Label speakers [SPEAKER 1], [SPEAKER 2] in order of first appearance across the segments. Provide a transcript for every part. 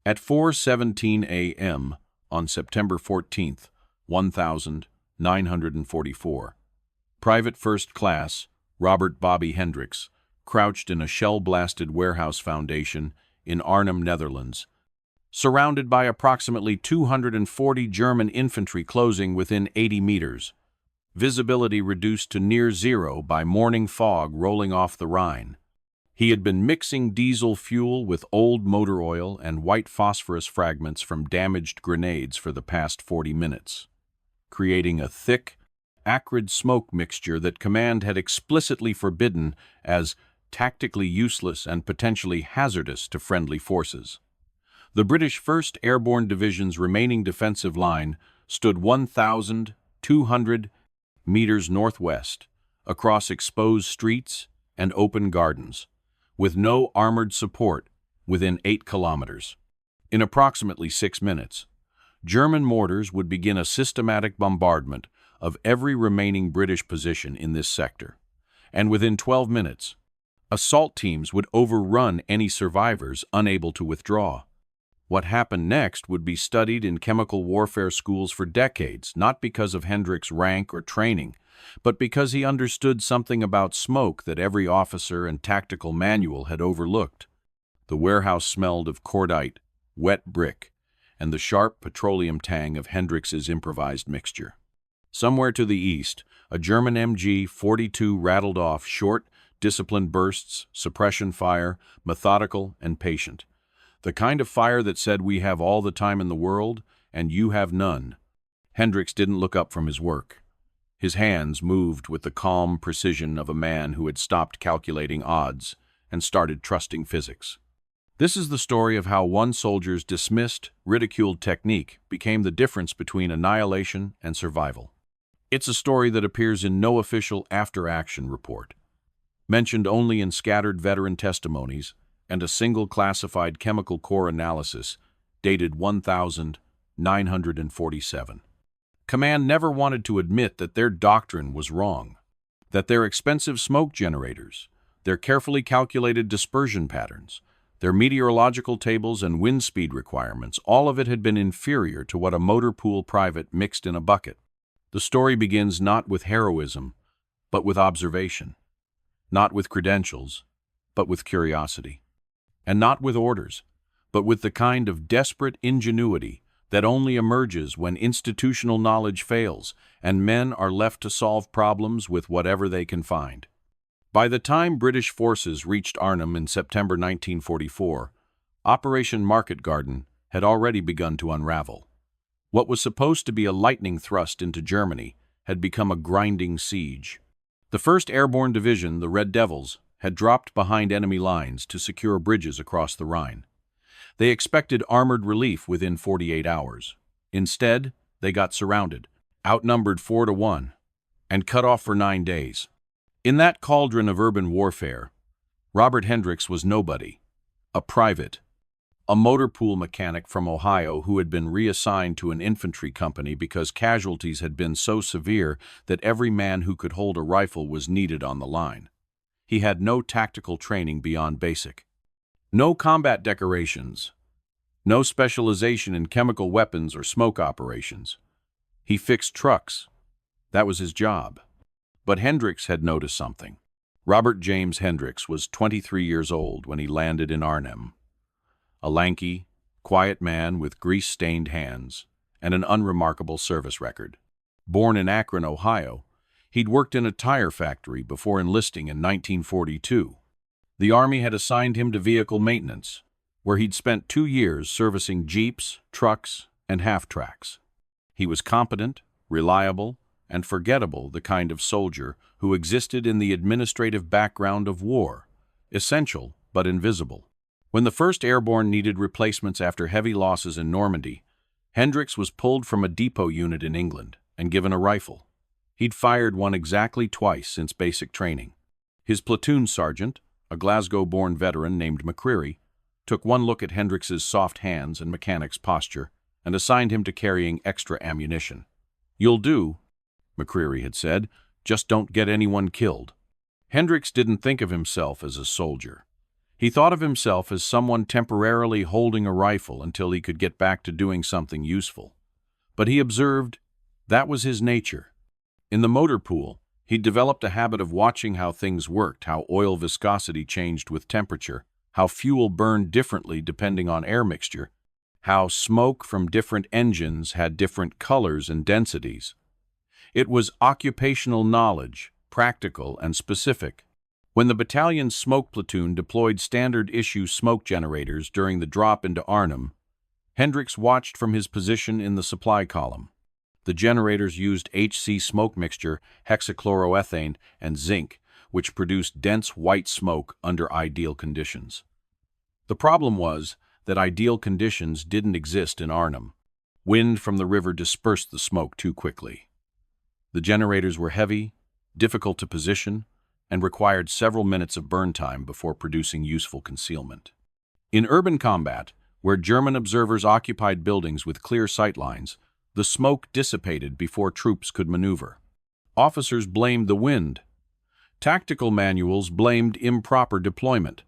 [SPEAKER 1] At 4:17 a.m. on September 14th, 1944, Private First Class Robert Bobby Hendricks crouched in a shell-blasted warehouse foundation in Arnhem, Netherlands, surrounded by approximately 240 German infantry closing within 80 meters, visibility reduced to near zero by morning fog rolling off the Rhine. He had been mixing diesel fuel with old motor oil and white phosphorus fragments from damaged grenades for the past 40 minutes, creating a thick, acrid smoke mixture that command had explicitly forbidden as tactically useless and potentially hazardous to friendly forces. The British 1st Airborne Division's remaining defensive line stood 1,200 meters northwest, across exposed streets and open gardens, with no armored support within 8 kilometers. In approximately 6 minutes, German mortars would begin a systematic bombardment of every remaining British position in this sector, and within 12 minutes, assault teams would overrun any survivors unable to withdraw. What happened next would be studied in chemical warfare schools for decades, not because of Hendricks' rank or training, but because he understood something about smoke that every officer and tactical manual had overlooked. The warehouse smelled of cordite, wet brick, and the sharp petroleum tang of Hendricks's improvised mixture. Somewhere to the east, a German MG-42 rattled off short, disciplined bursts, suppression fire, methodical and patient. The kind of fire that said, "We have all the time in the world, and you have none." Hendricks didn't look up from his work. His hands moved with the calm precision of a man who had stopped calculating odds and started trusting physics. This is the story of how one soldier's dismissed, ridiculed technique became the difference between annihilation and survival. It's a story that appears in no official after-action report, mentioned only in scattered veteran testimonies and a single classified chemical core analysis dated 1947. Command never wanted to admit that their doctrine was wrong, that their expensive smoke generators, their carefully calculated dispersion patterns, their meteorological tables and wind speed requirements, all of it had been inferior to what a motor pool private mixed in a bucket. The story begins not with heroism, but with observation, not with credentials, but with curiosity, and not with orders, but with the kind of desperate ingenuity that only emerges when institutional knowledge fails and men are left to solve problems with whatever they can find. By the time British forces reached Arnhem in September 1944, Operation Market Garden had already begun to unravel. What was supposed to be a lightning thrust into Germany had become a grinding siege. The 1st Airborne Division, the Red Devils, had dropped behind enemy lines to secure bridges across the Rhine. They expected armored relief within 48 hours. Instead, they got surrounded, outnumbered 4-1, and cut off for 9 days. In that cauldron of urban warfare, Robert Hendricks was nobody, a private, a motor pool mechanic from Ohio who had been reassigned to an infantry company because casualties had been so severe that every man who could hold a rifle was needed on the line. He had no tactical training beyond basic. No combat decorations, no specialization in chemical weapons or smoke operations. He fixed trucks. That was his job. But Hendricks had noticed something. Robert James Hendricks was 23 years old when he landed in Arnhem. A lanky, quiet man with grease-stained hands and an unremarkable service record. Born in Akron, Ohio, he'd worked in a tire factory before enlisting in 1942. The Army had assigned him to vehicle maintenance, where he'd spent 2 years servicing Jeeps, trucks, and half-tracks. He was competent, reliable, and forgettable, the kind of soldier who existed in the administrative background of war, essential but invisible. When the 1st Airborne needed replacements after heavy losses in Normandy, Hendricks was pulled from a depot unit in England and given a rifle. He'd fired one exactly twice since basic training. His platoon sergeant, a Glasgow-born veteran named McCreary, took one look at Hendricks's soft hands and mechanic's posture and assigned him to carrying extra ammunition. "You'll do," McCreary had said, "just don't get anyone killed." Hendricks didn't think of himself as a soldier. He thought of himself as someone temporarily holding a rifle until he could get back to doing something useful. But he observed that was his nature. In the motor pool, he developed a habit of watching how things worked, how oil viscosity changed with temperature, how fuel burned differently depending on air mixture, how smoke from different engines had different colors and densities. It was occupational knowledge, practical and specific. When the battalion's smoke platoon deployed standard-issue smoke generators during the drop into Arnhem, Hendricks watched from his position in the supply column. The generators used HC smoke mixture, hexachloroethane, and zinc, which produced dense white smoke under ideal conditions. The problem was that ideal conditions didn't exist in Arnhem. Wind from the river dispersed the smoke too quickly. The generators were heavy, difficult to position, and required several minutes of burn time before producing useful concealment. In urban combat, where German observers occupied buildings with clear sightlines, the smoke dissipated before troops could maneuver. Officers blamed the wind. Tactical manuals blamed improper deployment.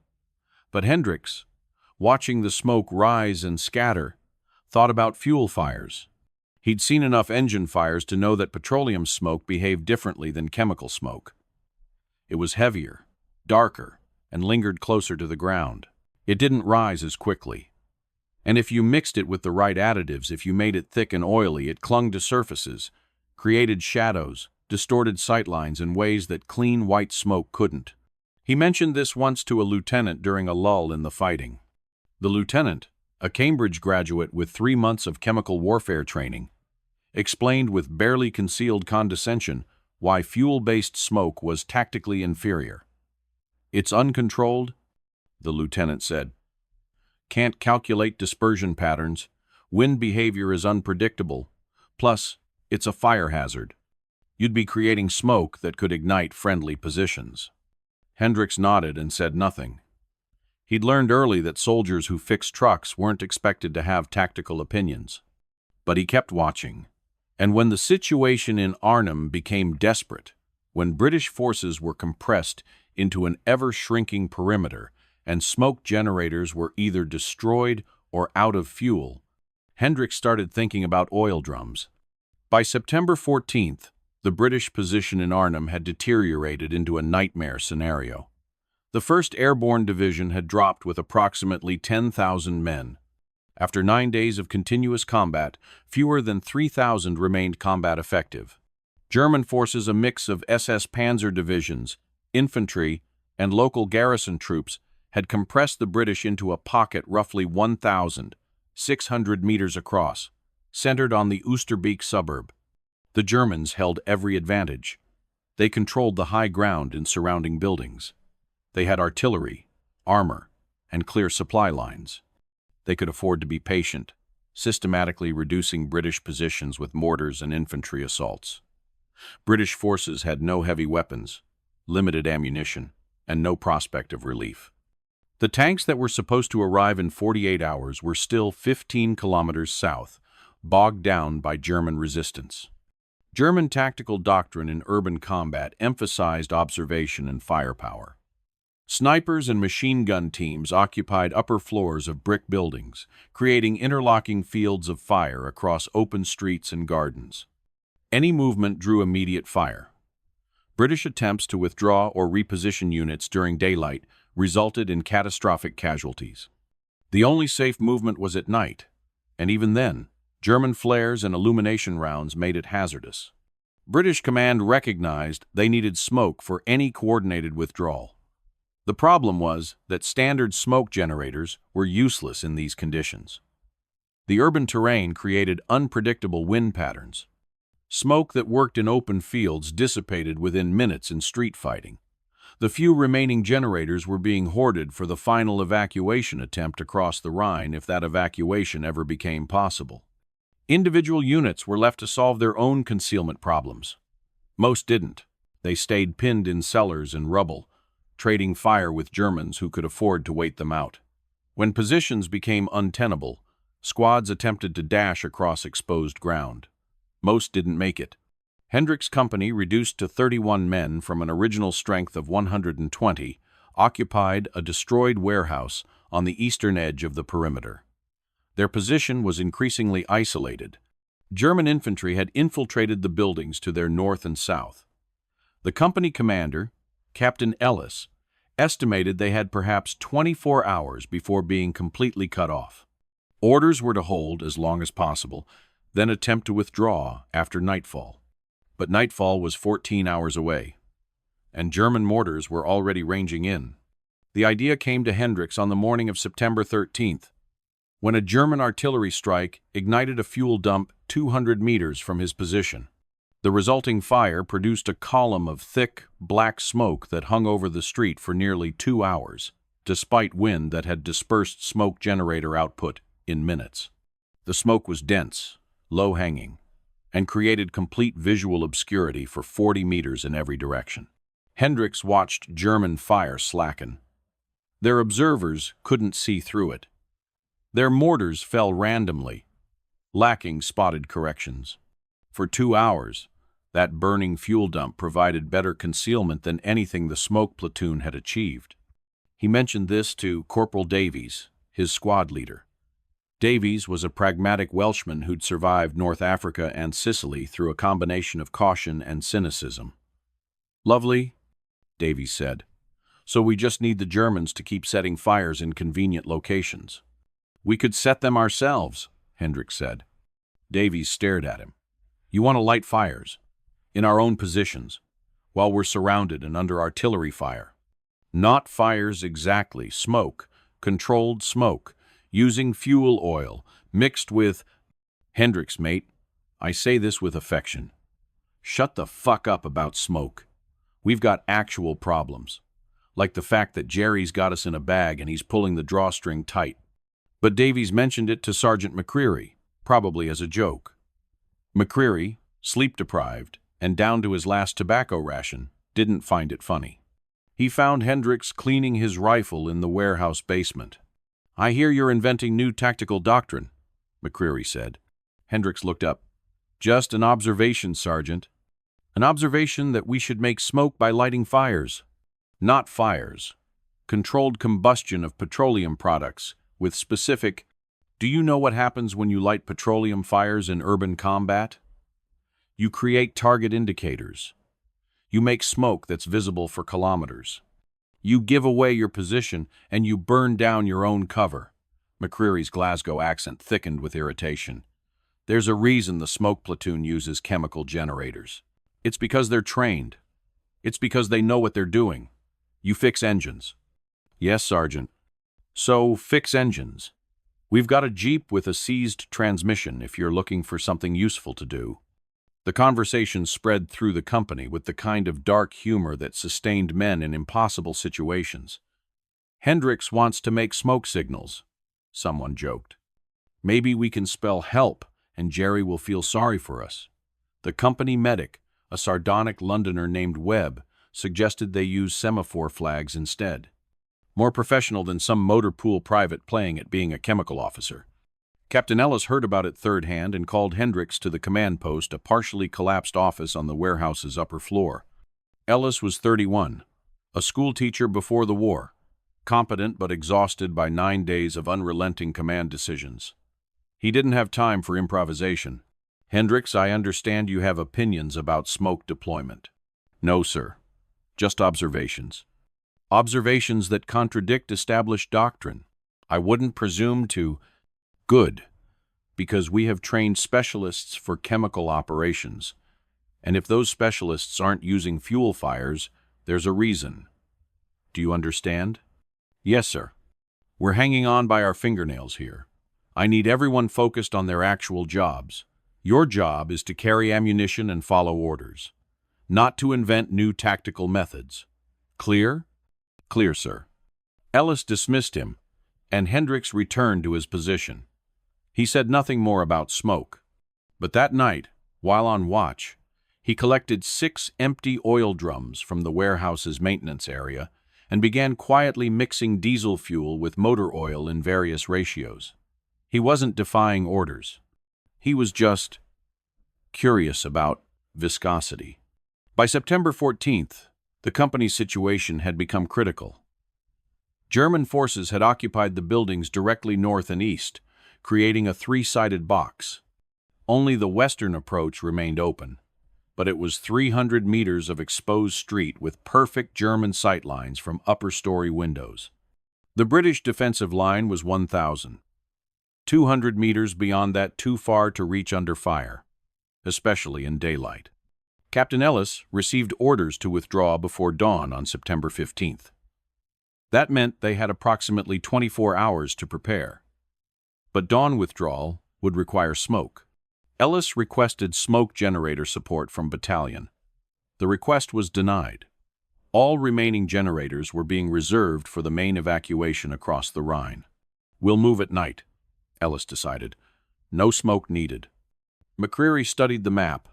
[SPEAKER 1] But Hendricks, watching the smoke rise and scatter, thought about fuel fires. He'd seen enough engine fires to know that petroleum smoke behaved differently than chemical smoke. It was heavier, darker, and lingered closer to the ground. It didn't rise as quickly. And if you mixed it with the right additives, if you made it thick and oily, it clung to surfaces, created shadows, distorted sightlines in ways that clean white smoke couldn't. He mentioned this once to a lieutenant during a lull in the fighting. The lieutenant, a Cambridge graduate with 3 months of chemical warfare training, explained with barely concealed condescension why fuel-based smoke was tactically inferior. "It's uncontrolled," the lieutenant said. "Can't calculate dispersion patterns. Wind behavior is unpredictable. Plus, it's a fire hazard. You'd be creating smoke that could ignite friendly positions." Hendricks nodded and said nothing. He'd learned early that soldiers who fixed trucks weren't expected to have tactical opinions. But he kept watching. And when the situation in Arnhem became desperate, when British forces were compressed into an ever-shrinking perimeter and smoke generators were either destroyed or out of fuel, Hendricks started thinking about oil drums. By September 14th, the British position in Arnhem had deteriorated into a nightmare scenario. The 1st Airborne Division had dropped with approximately 10,000 men. After 9 days of continuous combat, fewer than 3,000 remained combat effective. German forces, a mix of SS Panzer divisions, infantry, and local garrison troops, had compressed the British into a pocket roughly 1,600 meters across, centered on the Oosterbeek suburb. The Germans held every advantage. They controlled the high ground in surrounding buildings. They had artillery, armor, and clear supply lines. They could afford to be patient, systematically reducing British positions with mortars and infantry assaults. British forces had no heavy weapons, limited ammunition, and no prospect of relief. The tanks that were supposed to arrive in 48 hours were still 15 kilometers south, bogged down by German resistance. German tactical doctrine in urban combat emphasized observation and firepower. Snipers and machine gun teams occupied upper floors of brick buildings, creating interlocking fields of fire across open streets and gardens. Any movement drew immediate fire. British attempts to withdraw or reposition units during daylight resulted in catastrophic casualties. The only safe movement was at night, and even then, German flares and illumination rounds made it hazardous. British command recognized they needed smoke for any coordinated withdrawal. The problem was that standard smoke generators were useless in these conditions. The urban terrain created unpredictable wind patterns. Smoke that worked in open fields dissipated within minutes in street fighting. The few remaining generators were being hoarded for the final evacuation attempt across the Rhine if that evacuation ever became possible. Individual units were left to solve their own concealment problems. Most didn't. They stayed pinned in cellars and rubble, trading fire with Germans who could afford to wait them out. When positions became untenable, squads attempted to dash across exposed ground. Most didn't make it. Hendricks' company, reduced to 31 men from an original strength of 120, occupied a destroyed warehouse on the eastern edge of the perimeter. Their position was increasingly isolated. German infantry had infiltrated the buildings to their north and south. The company commander, Captain Ellis, estimated they had perhaps 24 hours before being completely cut off. Orders were to hold as long as possible, then attempt to withdraw after nightfall. But nightfall was 14 hours away, and German mortars were already ranging in. The idea came to Hendricks on the morning of September 13th, when a German artillery strike ignited a fuel dump 200 meters from his position. The resulting fire produced a column of thick, black smoke that hung over the street for nearly 2 hours, despite wind that had dispersed smoke generator output in minutes. The smoke was dense, low-hanging, and created complete visual obscurity for 40 meters in every direction. Hendricks watched German fire slacken. Their observers couldn't see through it. Their mortars fell randomly, lacking spotted corrections. For 2 hours, that burning fuel dump provided better concealment than anything the smoke platoon had achieved. He mentioned this to Corporal Davies, his squad leader. Davies was a pragmatic Welshman who'd survived North Africa and Sicily through a combination of caution and cynicism. "Lovely," Davies said. "So we just need the Germans to keep setting fires in convenient locations." "We could set them ourselves," Hendricks said. Davies stared at him. "You want to light fires? In our own positions, while we're surrounded and under artillery fire." "Not fires exactly, smoke, controlled smoke, using fuel oil, mixed with—" "Hendricks, mate, I say this with affection. Shut the fuck up about smoke. We've got actual problems, like the fact that Jerry's got us in a bag and he's pulling the drawstring tight." But Davies mentioned it to Sergeant McCreary, probably as a joke. McCreary, sleep-deprived and down to his last tobacco ration, didn't find it funny. He found Hendricks cleaning his rifle in the warehouse basement. "I hear you're inventing new tactical doctrine," McCreary said. Hendricks looked up. "Just an observation, Sergeant. An observation that we should make smoke by lighting fires. Not fires. Controlled combustion of petroleum products with specific— Do you know what happens when you light petroleum fires in urban combat? You create target indicators. You make smoke that's visible for kilometers. You give away your position and you burn down your own cover." McCreary's Glasgow accent thickened with irritation. "There's a reason the smoke platoon uses chemical generators. It's because they're trained. It's because they know what they're doing. You fix engines." "Yes, Sergeant." "So, fix engines. We've got a Jeep with a seized transmission if you're looking for something useful to do." The conversation spread through the company with the kind of dark humor that sustained men in impossible situations. "Hendricks wants to make smoke signals," someone joked. "Maybe we can spell help and Jerry will feel sorry for us." The company medic, a sardonic Londoner named Webb, suggested they use semaphore flags instead. More professional than some motor pool private playing at being a chemical officer. Captain Ellis heard about it third hand and called Hendricks to the command post, a partially collapsed office on the warehouse's upper floor. Ellis was 31, a schoolteacher before the war, competent but exhausted by 9 days of unrelenting command decisions. He didn't have time for improvisation. "Hendricks, I understand you have opinions about smoke deployment." "No, sir. Just observations. Observations that contradict established doctrine. I wouldn't presume to—" "Good, because we have trained specialists for chemical operations, and if those specialists aren't using fuel fires, there's a reason. Do you understand?" "Yes, sir. We're hanging on by our fingernails here. I need everyone focused on their actual jobs. Your job is to carry ammunition and follow orders, not to invent new tactical methods. Clear?" "Clear, sir." Ellis dismissed him, and Hendricks returned to his position. He said nothing more about smoke. But that night, while on watch, he collected 6 empty oil drums from the warehouse's maintenance area and began quietly mixing diesel fuel with motor oil in various ratios. He wasn't defying orders. He was just curious about viscosity. By September 14th, the company's situation had become critical. German forces had occupied the buildings directly north and east, creating a three-sided box. Only the western approach remained open, but it was 300 meters of exposed street with perfect German sightlines from upper-story windows. The British defensive line was 1,200 meters beyond that, too far to reach under fire, especially in daylight. Captain Ellis received orders to withdraw before dawn on September 15th. That meant they had approximately 24 hours to prepare. But dawn withdrawal would require smoke. Ellis requested smoke generator support from battalion. The request was denied. All remaining generators were being reserved for the main evacuation across the Rhine. "We'll move at night," Ellis decided. "No smoke needed." McCreary studied the map.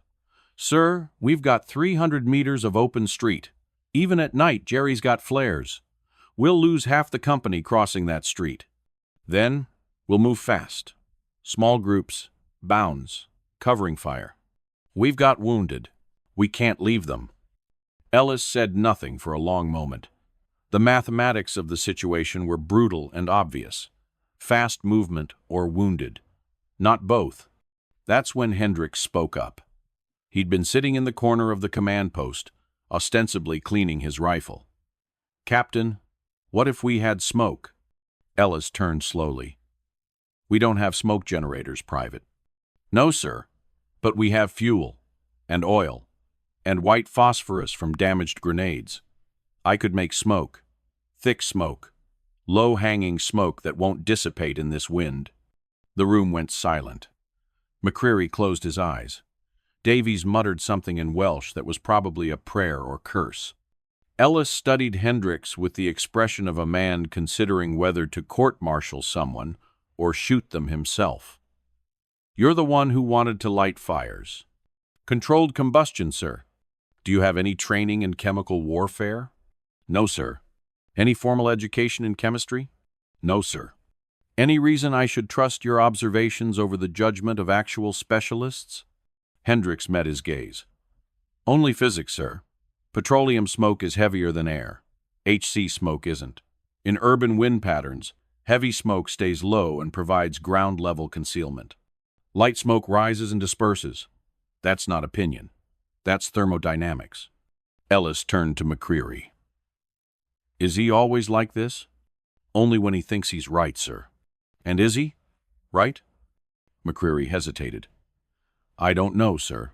[SPEAKER 1] "Sir, we've got 300 meters of open street. Even at night, Jerry's got flares. We'll lose half the company crossing that street. Then, we'll move fast. Small groups, bounds, covering fire. We've got wounded. We can't leave them." Ellis said nothing for a long moment. The mathematics of the situation were brutal and obvious. Fast movement or wounded. Not both. That's when Hendricks spoke up. He'd been sitting in the corner of the command post, ostensibly cleaning his rifle. "Captain, what if we had smoke?" Ellis turned slowly. "We don't have smoke generators, Private." "No, sir, but we have fuel, and oil, and white phosphorus from damaged grenades. I could make smoke. Thick smoke. Low-hanging smoke that won't dissipate in this wind." The room went silent. McCreary closed his eyes. Davies muttered something in Welsh that was probably a prayer or curse. Ellis studied Hendricks with the expression of a man considering whether to court-martial someone or shoot them himself. "You're the one who wanted to light fires." "Controlled combustion, sir." "Do you have any training in chemical warfare?" "No, sir." "Any formal education in chemistry?" "No, sir." "Any reason I should trust your observations over the judgment of actual specialists?" Hendricks met his gaze. "Only physics, sir. Petroleum smoke is heavier than air. HC smoke isn't. In urban wind patterns, heavy smoke stays low and provides ground-level concealment. Light smoke rises and disperses. That's not opinion. That's thermodynamics." Ellis turned to McCreary. "Is he always like this?" "Only when he thinks he's right, sir." "And is he? Right?" McCreary hesitated. "I don't know, sir.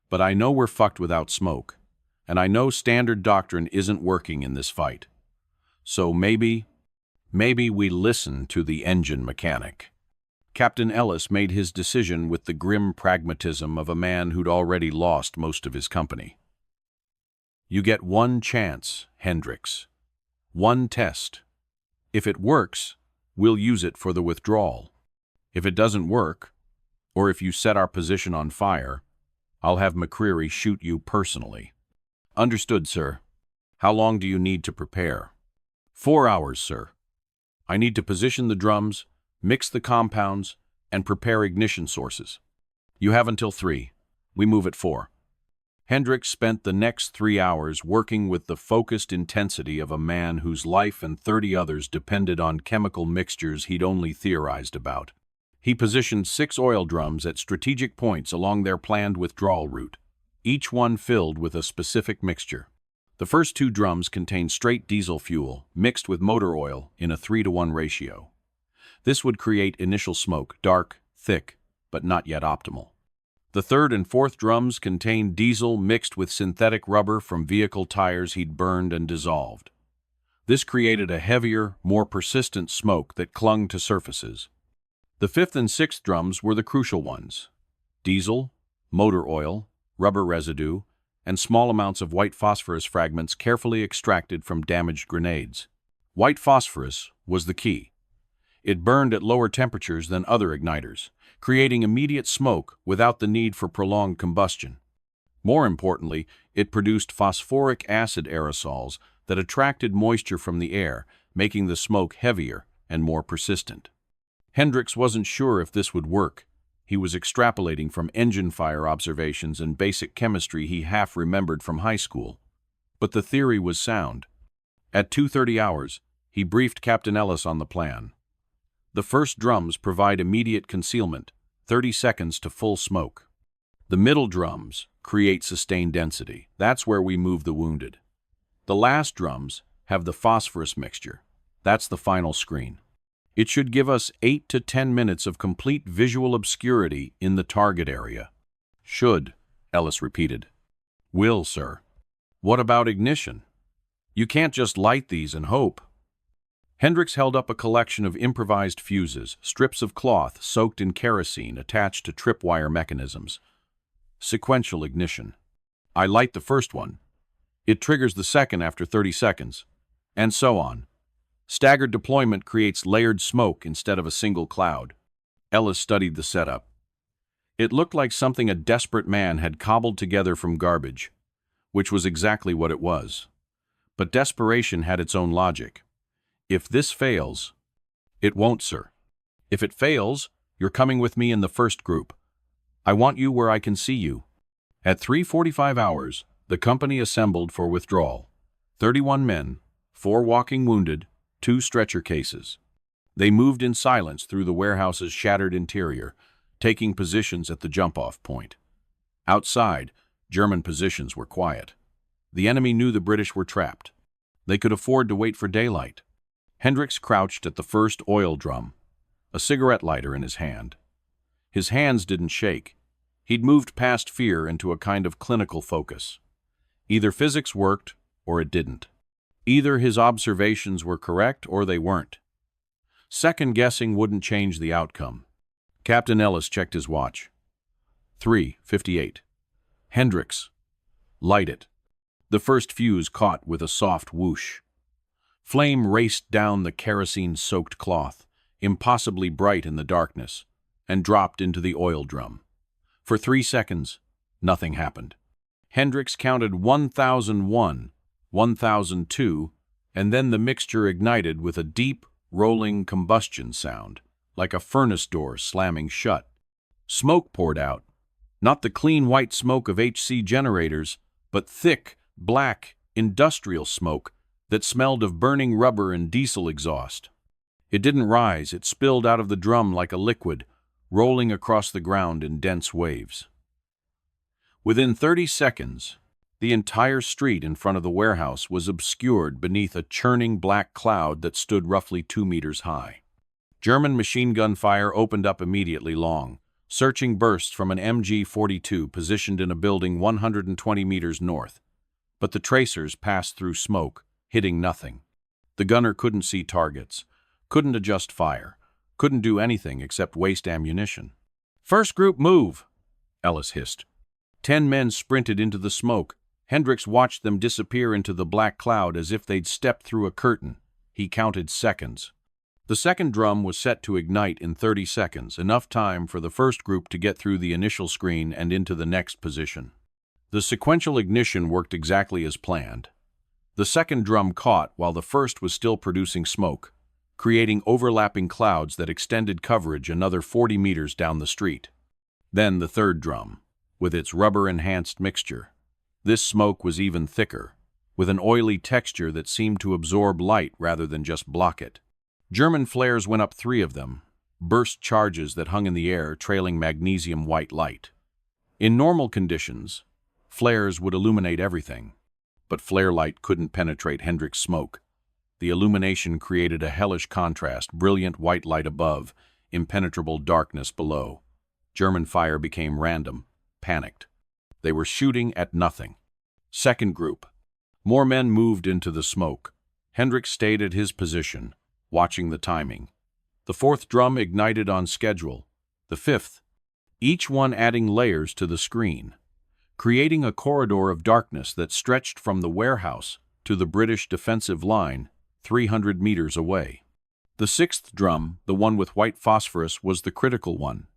[SPEAKER 1] But I know we're fucked without smoke. And I know standard doctrine isn't working in this fight. So maybe we listen to the engine mechanic." Captain Ellis made his decision with the grim pragmatism of a man who'd already lost most of his company. "You get one chance, Hendricks. One test. If it works, we'll use it for the withdrawal. If it doesn't work, or if you set our position on fire, I'll have McCreary shoot you personally." "Understood, sir. How long do you need to prepare?" 4 hours, sir. I need to position the drums, mix the compounds, and prepare ignition sources. You have until 3. We move at 4. Hendricks spent the next 3 hours working with the focused intensity of a man whose life and 30 others depended on chemical mixtures he'd only theorized about. He positioned 6 oil drums at strategic points along their planned withdrawal route, each one filled with a specific mixture. The first 2 drums contained straight diesel fuel mixed with motor oil in a 3-to-1 ratio. This would create initial smoke, dark, thick, but not yet optimal. The third and fourth drums contained diesel mixed with synthetic rubber from vehicle tires he'd burned and dissolved. This created a heavier, more persistent smoke that clung to surfaces. The fifth and sixth drums were the crucial ones: diesel, motor oil, rubber residue, and small amounts of white phosphorus fragments carefully extracted from damaged grenades. White phosphorus was the key. It burned at lower temperatures than other igniters, creating immediate smoke without the need for prolonged combustion. More importantly, it produced phosphoric acid aerosols that attracted moisture from the air, making the smoke heavier and more persistent. Hendricks wasn't sure if this would work. He was extrapolating from engine fire observations and basic chemistry he half remembered from high school. But the theory was sound. At 2:30 hours, He briefed Captain Ellis on the plan. The first drums provide immediate concealment, 30 seconds to full smoke. The middle drums create sustained density. That's where we move the wounded. The last drums have the phosphorus mixture. That's the final screen. It should give us 8 to 10 minutes of complete visual obscurity in the target area. Should, Ellis repeated. Will, sir. What about ignition? You can't just light these and hope. Hendricks held up a collection of improvised fuses, strips of cloth soaked in kerosene attached to tripwire mechanisms. Sequential ignition. I light the first one. It triggers the second after 30 seconds. And so on. Staggered deployment creates layered smoke instead of a single cloud. Ellis studied the setup. It looked like something a desperate man had cobbled together from garbage, which was exactly what it was. But desperation had its own logic. If this fails, it won't, sir. If it fails, you're coming with me in the first group. I want you where I can see you. At 3:45 hours, the company assembled for withdrawal. 31 men, 4 walking wounded, 2 stretcher cases. They moved in silence through the warehouse's shattered interior, taking positions at the jump-off point. Outside, German positions were quiet. The enemy knew the British were trapped. They could afford to wait for daylight. Hendricks crouched at the first oil drum, a cigarette lighter in his hand. His hands didn't shake. He'd moved past fear into a kind of clinical focus. Either physics worked or it didn't. Either his observations were correct or they weren't. Second-guessing wouldn't change the outcome. Captain Ellis checked his watch. 3:58. Hendricks. Light it. The first fuse caught with a soft whoosh. Flame raced down the kerosene-soaked cloth, impossibly bright in the darkness, and dropped into the oil drum. For 3 seconds, nothing happened. Hendricks counted 1001, 1002, and then the mixture ignited with a deep, rolling combustion sound, like a furnace door slamming shut. Smoke poured out, not the clean white smoke of HC generators, but thick, black, industrial smoke that smelled of burning rubber and diesel exhaust. It didn't rise, it spilled out of the drum like a liquid, rolling across the ground in dense waves. Within 30 seconds, the entire street in front of the warehouse was obscured beneath a churning black cloud that stood roughly 2 meters high. German machine gun fire opened up immediately long, searching bursts from an MG-42 positioned in a building 120 meters north. But the tracers passed through smoke, hitting nothing. The gunner couldn't see targets, couldn't adjust fire, couldn't do anything except waste ammunition. "First group, move!" Ellis hissed. 10 men sprinted into the smoke. Hendricks watched them disappear into the black cloud as if they'd stepped through a curtain. He counted seconds. The second drum was set to ignite in 30 seconds, enough time for the first group to get through the initial screen and into the next position. The sequential ignition worked exactly as planned. The second drum caught while the first was still producing smoke, creating overlapping clouds that extended coverage another 40 meters down the street. Then the third drum, with its rubber-enhanced mixture. This smoke was even thicker, with an oily texture that seemed to absorb light rather than just block it. German flares went up 3 of them, burst charges that hung in the air trailing magnesium-white light. In normal conditions, flares would illuminate everything. But flare light couldn't penetrate Hendricks' smoke. The illumination created a hellish contrast, brilliant white light above, impenetrable darkness below. German fire became random, panicked. They were shooting at nothing. Second group. More men moved into the smoke. Hendricks stayed at his position, watching the timing. The fourth drum ignited on schedule. The fifth. Each one adding layers to the screen, creating a corridor of darkness that stretched from the warehouse to the British defensive line 300 meters away. The sixth drum, the one with white phosphorus, was the critical one.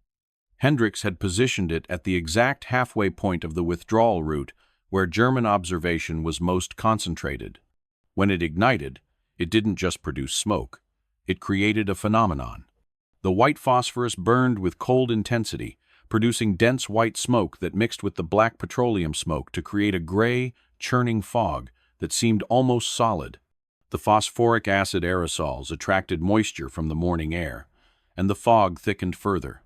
[SPEAKER 1] Hendricks had positioned it at the exact halfway point of the withdrawal route where German observation was most concentrated. When it ignited, it didn't just produce smoke. It created a phenomenon. The white phosphorus burned with cold intensity, producing dense white smoke that mixed with the black petroleum smoke to create a gray, churning fog that seemed almost solid. The phosphoric acid aerosols attracted moisture from the morning air, and the fog thickened further,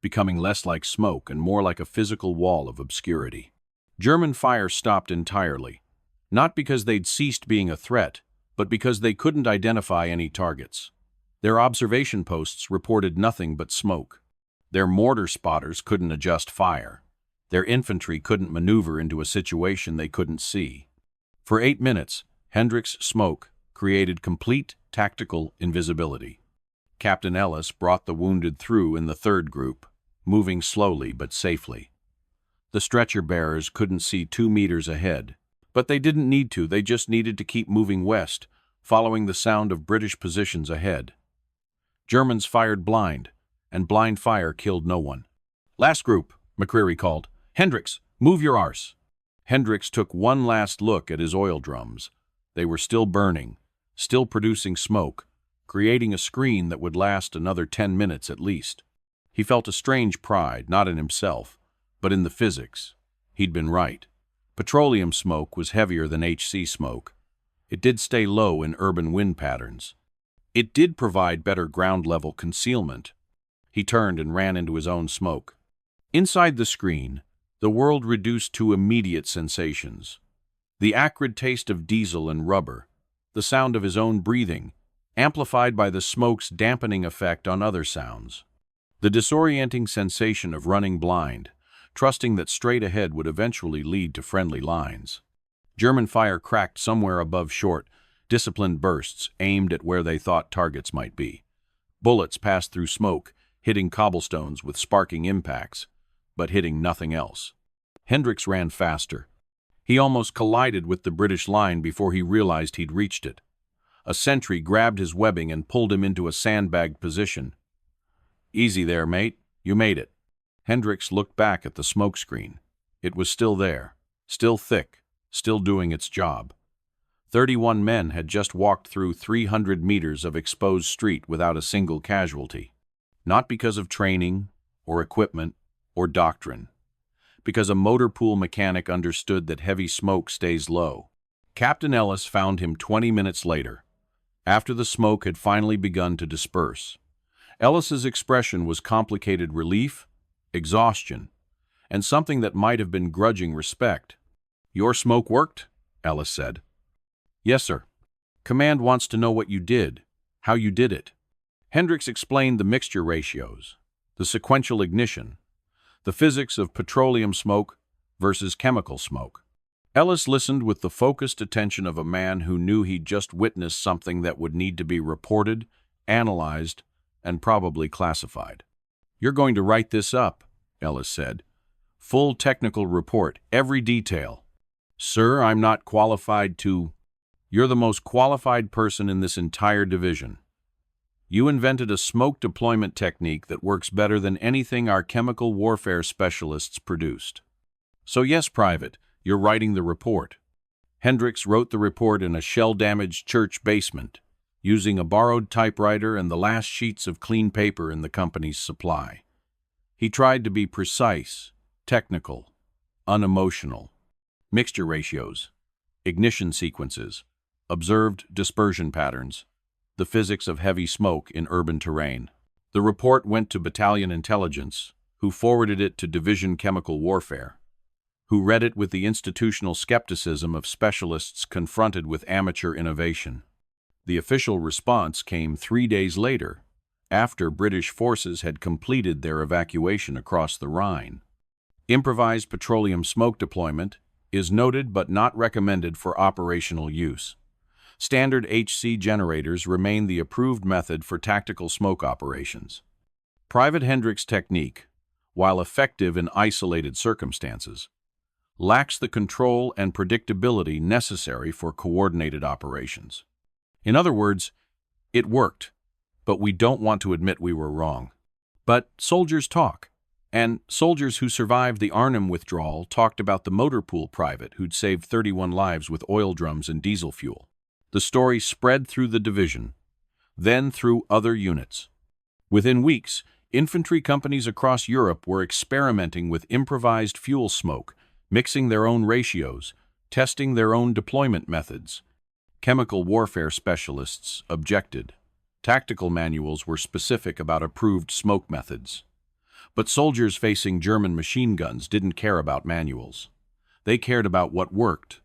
[SPEAKER 1] becoming less like smoke and more like a physical wall of obscurity. German fire stopped entirely, not because they'd ceased being a threat, but because they couldn't identify any targets. Their observation posts reported nothing but smoke. Their mortar spotters couldn't adjust fire. Their infantry couldn't maneuver into a situation they couldn't see. For 8 minutes, Hendricks' smoke created complete tactical invisibility. Captain Ellis brought the wounded through in the third group, moving slowly but safely. The stretcher bearers couldn't see 2 meters ahead, but they didn't need to. They just needed to keep moving west, following the sound of British positions ahead. Germans fired blind, and blind fire killed no one. "Last group," McCreary called. "Hendricks, move your arse." Hendricks took one last look at his oil drums. They were still burning, still producing smoke, creating a screen that would last another 10 minutes at least. He felt a strange pride, not in himself, but in the physics. He'd been right. Petroleum smoke was heavier than HC smoke. It did stay low in urban wind patterns. It did provide better ground-level concealment. He turned and ran into his own smoke. Inside the screen, the world reduced to immediate sensations. The acrid taste of diesel and rubber, the sound of his own breathing, amplified by the smoke's dampening effect on other sounds. The disorienting sensation of running blind, trusting that straight ahead would eventually lead to friendly lines. German fire cracked somewhere above short, disciplined bursts aimed at where they thought targets might be. Bullets passed through smoke, hitting cobblestones with sparking impacts, but hitting nothing else. Hendricks ran faster. He almost collided with the British line before he realized he'd reached it. A sentry grabbed his webbing and pulled him into a sandbagged position. "Easy there, mate. You made it." Hendricks looked back at the smoke screen. It was still there, still thick, still doing its job. 31 men had just walked through 300 meters of exposed street without a single casualty. Not because of training, or equipment, or doctrine. Because a motor pool mechanic understood that heavy smoke stays low. Captain Ellis found him 20 minutes later, after the smoke had finally begun to disperse. Ellis's expression was complicated relief, exhaustion, and something that might have been grudging respect. "Your smoke worked?" Ellis said. "Yes, sir. Command wants to know what you did, how you did it." Hendricks explained the mixture ratios, the sequential ignition, the physics of petroleum smoke versus chemical smoke. Ellis listened with the focused attention of a man who knew he'd just witnessed something that would need to be reported, analyzed, and probably classified. "You're going to write this up," Ellis said. "Full technical report, every detail." "Sir, I'm not qualified to—" "You're the most qualified person in this entire division. You invented a smoke deployment technique that works better than anything our chemical warfare specialists produced. So yes, Private, you're writing the report." Hendricks wrote the report in a shell-damaged church basement, using a borrowed typewriter and the last sheets of clean paper in the company's supply. He tried to be precise, technical, unemotional. Mixture ratios, ignition sequences, observed dispersion patterns, the physics of heavy smoke in urban terrain. The report went to Battalion Intelligence, who forwarded it to Division Chemical Warfare, who read it with the institutional skepticism of specialists confronted with amateur innovation. The official response came 3 days later, after British forces had completed their evacuation across the Rhine. Improvised petroleum smoke deployment is noted but not recommended for operational use. Standard HC generators remain the approved method for tactical smoke operations. Private Hendricks' technique, while effective in isolated circumstances, lacks the control and predictability necessary for coordinated operations. In other words, it worked, but we don't want to admit we were wrong. But soldiers talk, and soldiers who survived the Arnhem withdrawal talked about the motor pool private who'd saved 31 lives with oil drums and diesel fuel. The story spread through the division, then through other units. Within weeks, infantry companies across Europe were experimenting with improvised fuel smoke, mixing their own ratios, testing their own deployment methods. Chemical warfare specialists objected. Tactical manuals were specific about approved smoke methods. But soldiers facing German machine guns didn't care about manuals. They cared about what worked.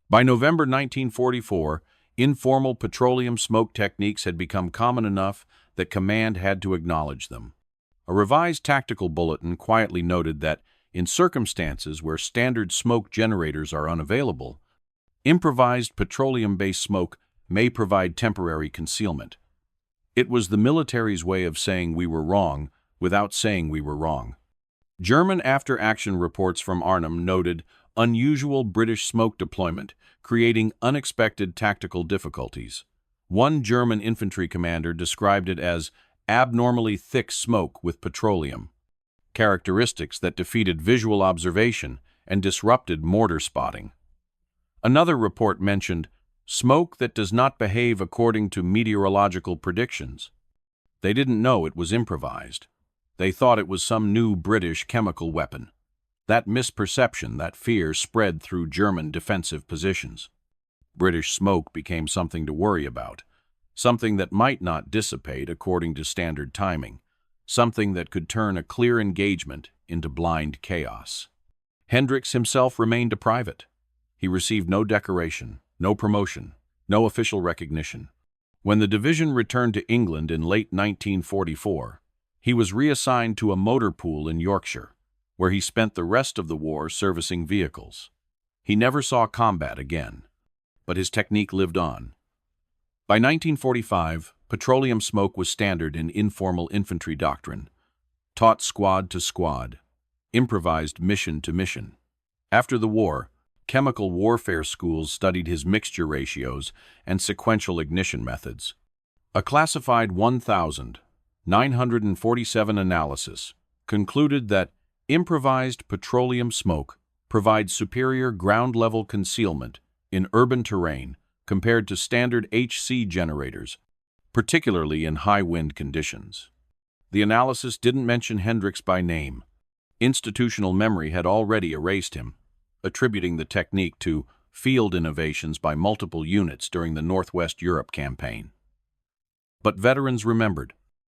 [SPEAKER 1] By November 1944, informal petroleum smoke techniques had become common enough that command had to acknowledge them. A revised tactical bulletin quietly noted that, in circumstances where standard smoke generators are unavailable, improvised petroleum-based smoke may provide temporary concealment. It was the military's way of saying we were wrong without saying we were wrong. German after-action reports from Arnhem noted unusual British smoke deployment, creating unexpected tactical difficulties. One German infantry commander described it as abnormally thick smoke with petroleum, characteristics that defeated visual observation and disrupted mortar spotting. Another report mentioned smoke that does not behave according to meteorological predictions. They didn't know it was improvised. They thought it was some new British chemical weapon. That misperception, that fear, spread through German defensive positions. British smoke became something to worry about, something that might not dissipate according to standard timing, something that could turn a clear engagement into blind chaos. Hendricks himself remained a private. He received no decoration, no promotion, no official recognition. When the division returned to England in late 1944, he was reassigned to a motor pool in Yorkshire, where he spent the rest of the war servicing vehicles. He never saw combat again, but his technique lived on. By 1945, petroleum smoke was standard in informal infantry doctrine, taught squad to squad, improvised mission to mission. After the war, chemical warfare schools studied his mixture ratios and sequential ignition methods. A classified 1,947 analysis concluded that improvised petroleum smoke provides superior ground-level concealment in urban terrain compared to standard HC generators, particularly in high-wind conditions. The analysis didn't mention Hendricks by name. Institutional memory had already erased him, attributing the technique to field innovations by multiple units during the Northwest Europe campaign. But veterans remembered.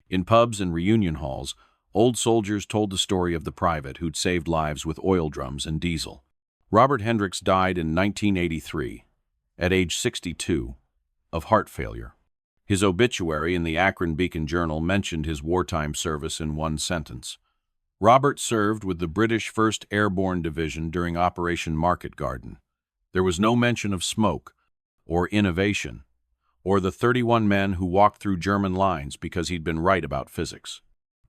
[SPEAKER 1] In pubs and reunion halls, old soldiers told the story of the private who'd saved lives with oil drums and diesel. Robert Hendricks died in 1983, at age 62, of heart failure. His obituary in the Akron Beacon Journal mentioned his wartime service in one sentence. Robert served with the British 1st Airborne Division during Operation Market Garden. There was no mention of smoke, or innovation, or the 31 men who walked through German lines because he'd been right about physics.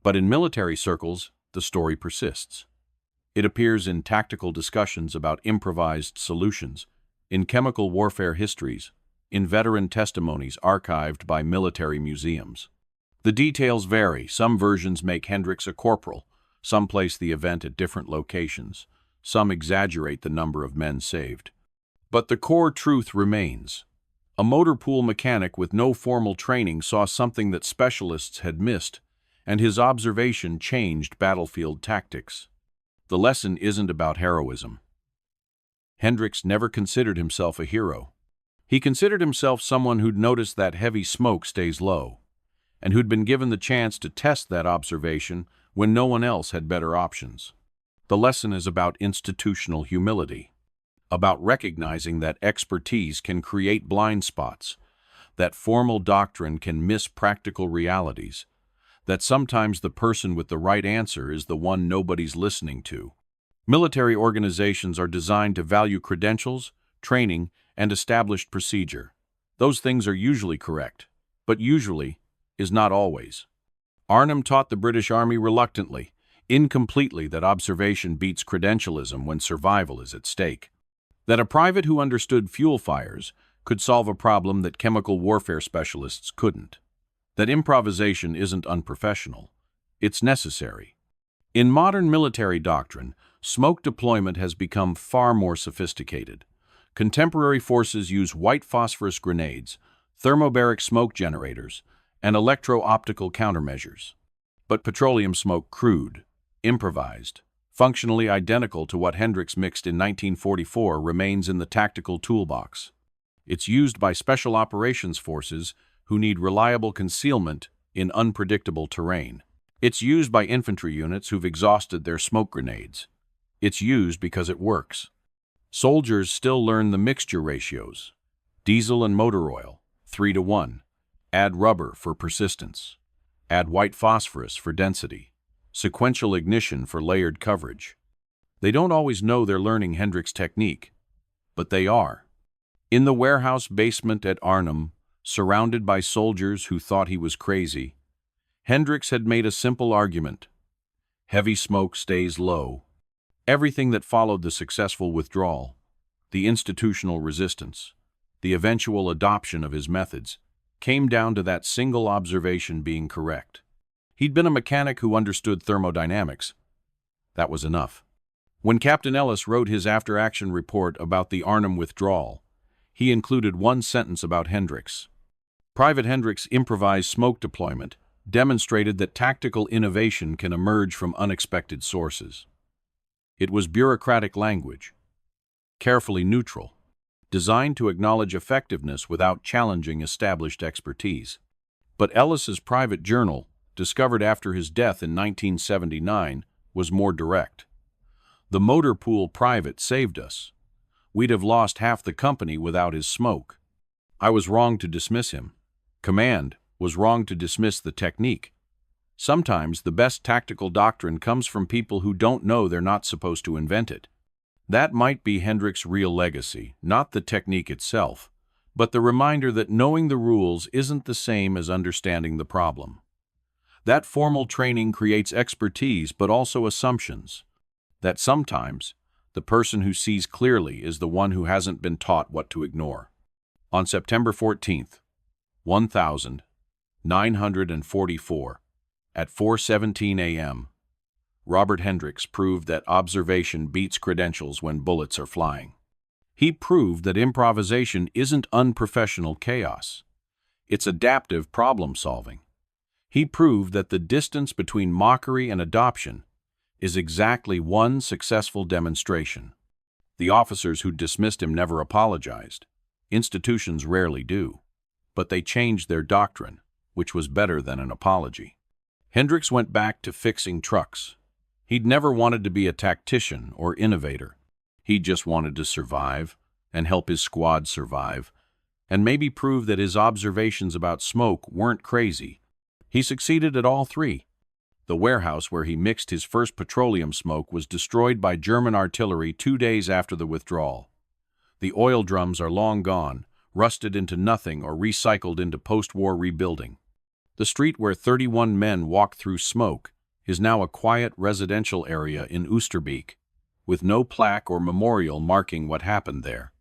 [SPEAKER 1] But in military circles, the story persists. It appears in tactical discussions about improvised solutions, in chemical warfare histories, in veteran testimonies archived by military museums. The details vary. Some versions make Hendricks a corporal. Some place the event at different locations. Some exaggerate the number of men saved. But the core truth remains. A motor pool mechanic with no formal training saw something that specialists had missed, and his observation changed battlefield tactics. The lesson isn't about heroism. Hendricks never considered himself a hero. He considered himself someone who'd noticed that heavy smoke stays low, and who'd been given the chance to test that observation when no one else had better options. The lesson is about institutional humility, about recognizing that expertise can create blind spots, that formal doctrine can miss practical realities, that sometimes the person with the right answer is the one nobody's listening to. Military organizations are designed to value credentials, training, and established procedure. Those things are usually correct, but usually is not always. Arnhem taught the British Army reluctantly, incompletely, that observation beats credentialism when survival is at stake. That a private who understood fuel fires could solve a problem that chemical warfare specialists couldn't. That improvisation isn't unprofessional. It's necessary. In modern military doctrine, smoke deployment has become far more sophisticated. Contemporary forces use white phosphorus grenades, thermobaric smoke generators, and electro-optical countermeasures. But petroleum smoke, crude, improvised, functionally identical to what Hendricks mixed in 1944, remains in the tactical toolbox. It's used by special operations forces who need reliable concealment in unpredictable terrain. It's used by infantry units who've exhausted their smoke grenades. It's used because it works. Soldiers still learn the mixture ratios. Diesel and motor oil, 3:1. Add rubber for persistence. Add white phosphorus for density. Sequential ignition for layered coverage. They don't always know they're learning Hendricks' technique, but they are. In the warehouse basement at Arnhem, surrounded by soldiers who thought he was crazy, Hendricks had made a simple argument. Heavy smoke stays low. Everything that followed the successful withdrawal, the institutional resistance, the eventual adoption of his methods, came down to that single observation being correct. He'd been a mechanic who understood thermodynamics. That was enough. When Captain Ellis wrote his after-action report about the Arnhem withdrawal, he included one sentence about Hendricks. Private Hendricks' improvised smoke deployment demonstrated that tactical innovation can emerge from unexpected sources. It was bureaucratic language, carefully neutral, designed to acknowledge effectiveness without challenging established expertise. But Ellis's private journal, discovered after his death in 1979, was more direct. The motor pool private saved us. We'd have lost half the company without his smoke. I was wrong to dismiss him. Command was wrong to dismiss the technique. Sometimes the best tactical doctrine comes from people who don't know they're not supposed to invent it. That might be Hendricks' real legacy, not the technique itself, but the reminder that knowing the rules isn't the same as understanding the problem. That formal training creates expertise but also assumptions. That sometimes the person who sees clearly is the one who hasn't been taught what to ignore. On September 14th, 1944, at 4:17 a.m., Robert Hendricks proved that observation beats credentials when bullets are flying. He proved that improvisation isn't unprofessional chaos. It's adaptive problem-solving. He proved that the distance between mockery and adoption is exactly one successful demonstration. The officers who dismissed him never apologized. Institutions rarely do. But they changed their doctrine, which was better than an apology. Hendricks went back to fixing trucks. He'd never wanted to be a tactician or innovator. He just wanted to survive and help his squad survive, and maybe prove that his observations about smoke weren't crazy. He succeeded at all three. The warehouse where he mixed his first petroleum smoke was destroyed by German artillery 2 days after the withdrawal. The oil drums are long gone, rusted into nothing or recycled into post-war rebuilding. The street where 31 men walked through smoke is now a quiet residential area in Oosterbeek, with no plaque or memorial marking what happened there.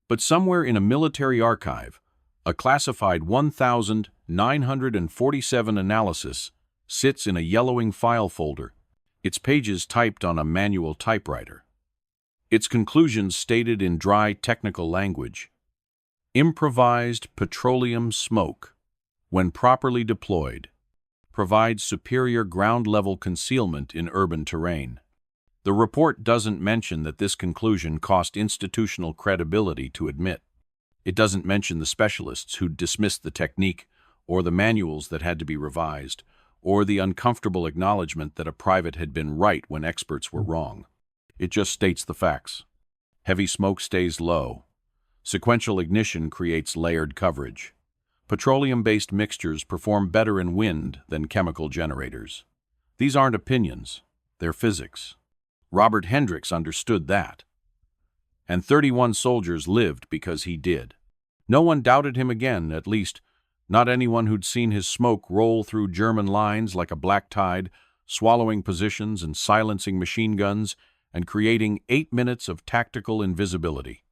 [SPEAKER 1] But somewhere in a military archive, a classified 1,947 analysis sits in a yellowing file folder, its pages typed on a manual typewriter. Its conclusions stated in dry technical language. Improvised petroleum smoke, when properly deployed, provides superior ground-level concealment in urban terrain. The report doesn't mention that this conclusion cost institutional credibility to admit. It doesn't mention the specialists who dismissed the technique, or the manuals that had to be revised, or the uncomfortable acknowledgement that a private had been right when experts were wrong. It just states the facts. Heavy smoke stays low. Sequential ignition creates layered coverage. Petroleum-based mixtures perform better in wind than chemical generators. These aren't opinions, they're physics. Robert Hendricks understood that. And 31 soldiers lived because he did. No one doubted him again, at least not anyone who'd seen his smoke roll through German lines like a black tide, swallowing positions and silencing machine guns, and creating 8 minutes of tactical invisibility.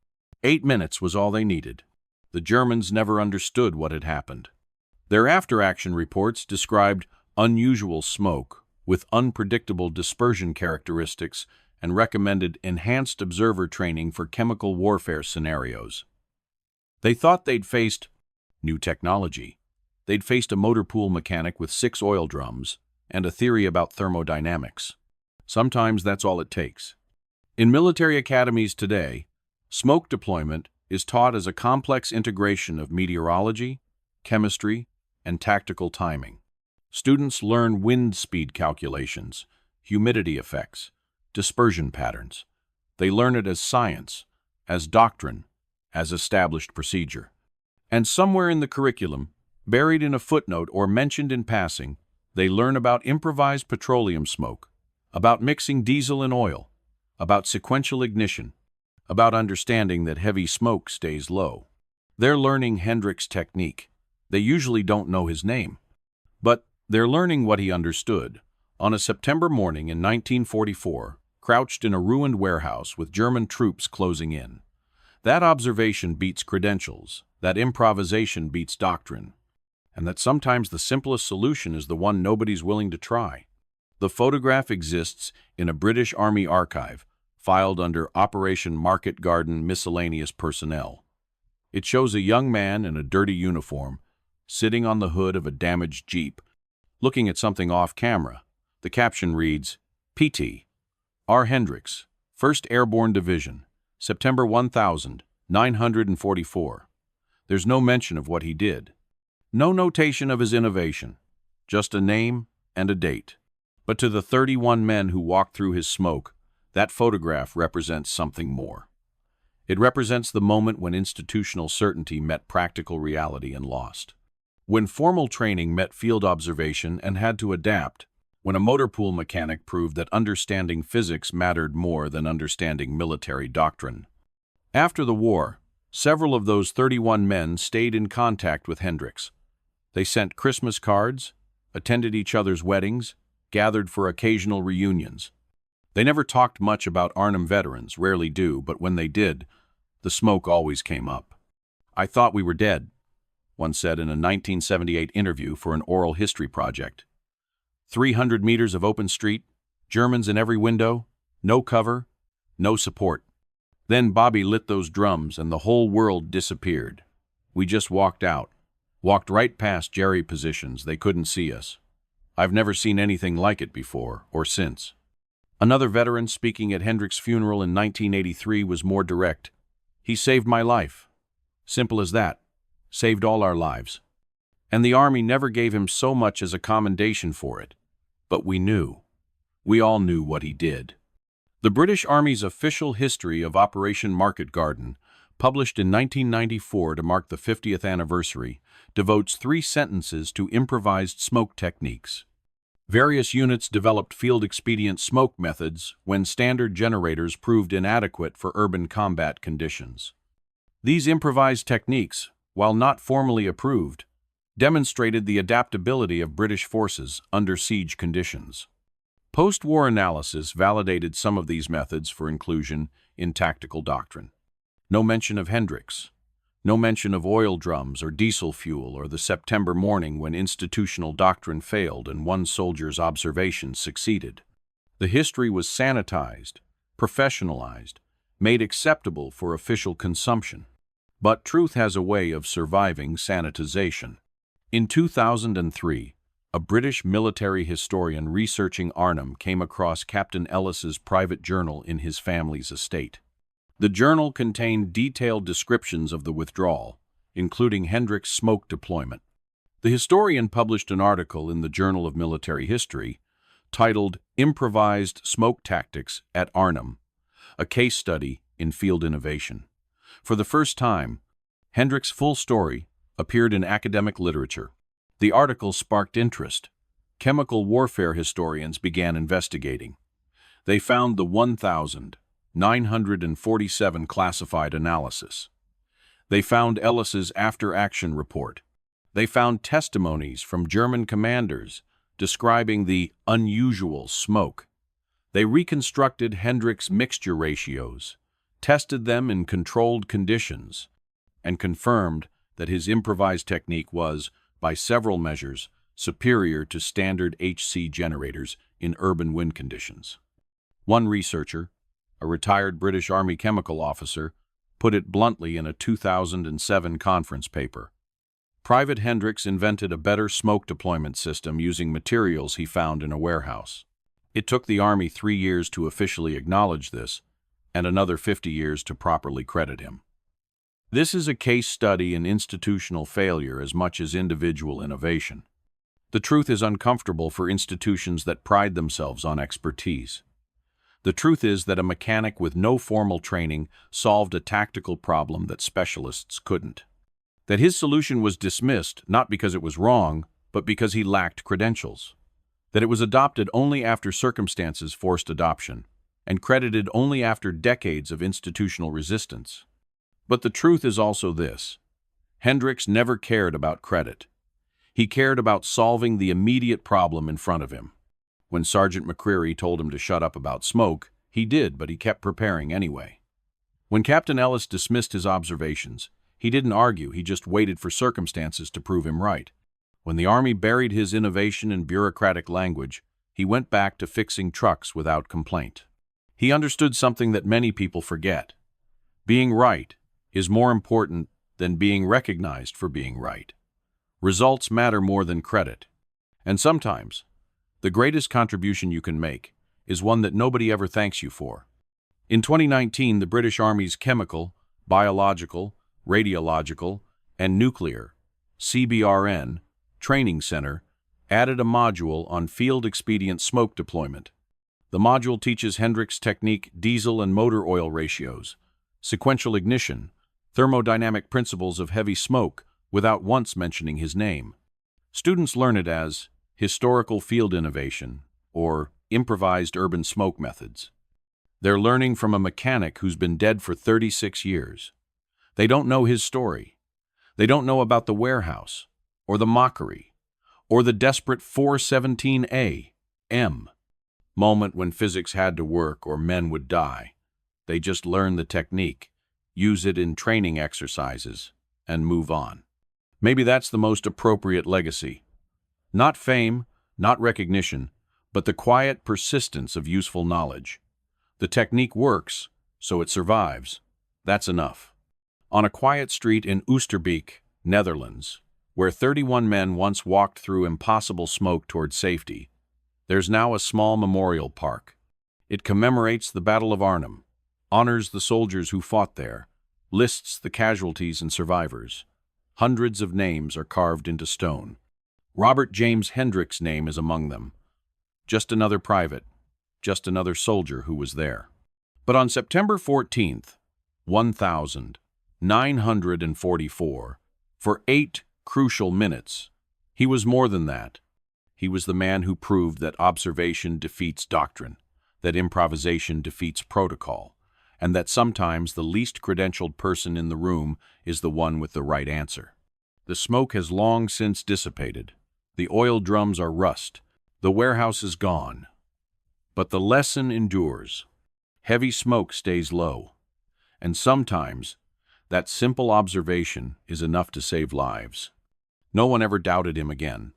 [SPEAKER 1] 8 minutes was all they needed. The Germans never understood what had happened. Their after-action reports described unusual smoke with unpredictable dispersion characteristics and recommended enhanced observer training for chemical warfare scenarios. They thought they'd faced new technology. They'd faced a motor pool mechanic with 6 oil drums and a theory about thermodynamics. Sometimes that's all it takes. In military academies today, smoke deployment is taught as a complex integration of meteorology, chemistry, and tactical timing. Students learn wind speed calculations, humidity effects, dispersion patterns. They learn it as science, as doctrine, as established procedure. And somewhere in the curriculum, buried in a footnote or mentioned in passing, they learn about improvised petroleum smoke, about mixing diesel and oil, about sequential ignition, about understanding that heavy smoke stays low. They're learning Hendricks' technique. They usually don't know his name, but they're learning what he understood. On a September morning in 1944, crouched in a ruined warehouse with German troops closing in. That observation beats credentials, that improvisation beats doctrine, and that sometimes the simplest solution is the one nobody's willing to try. The photograph exists in a British Army archive, filed under Operation Market Garden Miscellaneous Personnel. It shows a young man in a dirty uniform, sitting on the hood of a damaged Jeep, looking at something off-camera. The caption reads, PT, R. Hendricks, 1st Airborne Division, September 1944. There's no mention of what he did. No notation of his innovation, just a name and a date. But to the 31 men who walked through his smoke, that photograph represents something more. It represents the moment when institutional certainty met practical reality and lost. When formal training met field observation and had to adapt. When a motor pool mechanic proved that understanding physics mattered more than understanding military doctrine. After the war, several of those 31 men stayed in contact with Hendricks. They sent Christmas cards, attended each other's weddings, gathered for occasional reunions. They never talked much about Arnhem veterans, rarely do, but when they did, the smoke always came up. "I thought we were dead," one said in a 1978 interview for an oral history project. 300 meters of open street, Germans in every window, no cover, no support. Then Bobby lit those drums and the whole world disappeared. We just walked out, walked right past Jerry positions. They couldn't see us. I've never seen anything like it before or since. Another veteran speaking at Hendricks' funeral in 1983 was more direct. "He saved my life." Simple as that. Saved all our lives. And the Army never gave him so much as a commendation for it. But we knew. We all knew what he did. The British Army's official history of Operation Market Garden, published in 1994 to mark the 50th anniversary, devotes 3 sentences to improvised smoke techniques. Various units developed field-expedient smoke methods when standard generators proved inadequate for urban combat conditions. These improvised techniques, while not formally approved, demonstrated the adaptability of British forces under siege conditions. Post-war analysis validated some of these methods for inclusion in tactical doctrine. No mention of Hendricks. No mention of oil drums or diesel fuel or the September morning when institutional doctrine failed and one soldier's observations succeeded. The history was sanitized, professionalized, made acceptable for official consumption. But truth has a way of surviving sanitization. In 2003, a British military historian researching Arnhem came across Captain Ellis's private journal in his family's estate. The journal contained detailed descriptions of the withdrawal, including Hendricks' smoke deployment. The historian published an article in the Journal of Military History titled "Improvised Smoke Tactics at Arnhem, a Case Study in Field Innovation." For the first time, Hendricks' full story appeared in academic literature. The article sparked interest. Chemical warfare historians began investigating. They found the 1,947 classified analysis. They found Ellis's after-action report. They found testimonies from German commanders describing the unusual smoke. They reconstructed Hendricks' mixture ratios, tested them in controlled conditions, and confirmed that his improvised technique was, by several measures, superior to standard HC generators in urban wind conditions. One researcher, a retired British Army chemical officer, put it bluntly in a 2007 conference paper. Private Hendricks invented a better smoke deployment system using materials he found in a warehouse. It took the Army 3 years to officially acknowledge this, and another 50 years to properly credit him. This is a case study in institutional failure as much as individual innovation. The truth is uncomfortable for institutions that pride themselves on expertise. The truth is that a mechanic with no formal training solved a tactical problem that specialists couldn't. That his solution was dismissed not because it was wrong, but because he lacked credentials. That it was adopted only after circumstances forced adoption, and credited only after decades of institutional resistance. But the truth is also this: Hendricks never cared about credit. He cared about solving the immediate problem in front of him. When Sergeant McCreary told him to shut up about smoke, he did, but he kept preparing anyway. When Captain Ellis dismissed his observations, he didn't argue, he just waited for circumstances to prove him right. When the Army buried his innovation in bureaucratic language, he went back to fixing trucks without complaint. He understood something that many people forget. Being right is more important than being recognized for being right. Results matter more than credit. And sometimes, the greatest contribution you can make is one that nobody ever thanks you for. In 2019, the British Army's Chemical, Biological, Radiological, and Nuclear (CBRN) Training Center added a module on field expedient smoke deployment. The module teaches Hendricks' technique, diesel and motor oil ratios, sequential ignition, thermodynamic principles of heavy smoke, without once mentioning his name. Students learn it as historical field innovation or improvised urban smoke methods. They're learning from a mechanic who's been dead for 36 years. They don't know his story. They don't know about the warehouse, or the mockery, or the desperate 417 A.M. moment when physics had to work or men would die. They just learn the technique, use it in training exercises, and move on. Maybe that's the most appropriate legacy. Not fame, not recognition, but the quiet persistence of useful knowledge. The technique works, so it survives. That's enough. On a quiet street in Oosterbeek, Netherlands, where 31 men once walked through impossible smoke toward safety, there's now a small memorial park. It commemorates the Battle of Arnhem, honors the soldiers who fought there, lists the casualties and survivors. Hundreds of names are carved into stone. Robert James Hendricks' name is among them. Just another private, just another soldier who was there. But on September 14th, 1944, for 8 crucial minutes, he was more than that. He was the man who proved that observation defeats doctrine, that improvisation defeats protocol, and that sometimes the least credentialed person in the room is the one with the right answer. The smoke has long since dissipated. The oil drums are rust. The warehouse is gone. But the lesson endures. Heavy smoke stays low. And sometimes, that simple observation is enough to save lives. No one ever doubted him again.